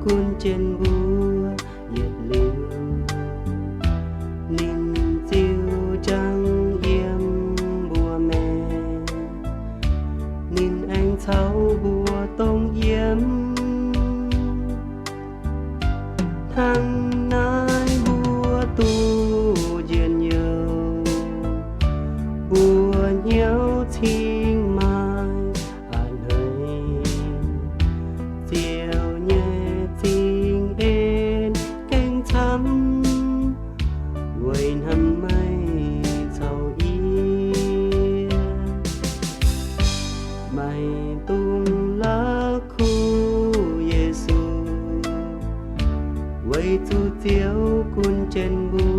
cun trên búa nhiệt liu nín chiêu trăng yếm bùa mẹ nín anh cháu bùa tông yếm thằng nai bùa tu diện nhiều bùa nhau thiên mai an hơi chiều nhẹ tình ên canh thắm quên hầm mây sầu yên mày tung lá khu Yesu quay tu tiêu cun trên bùa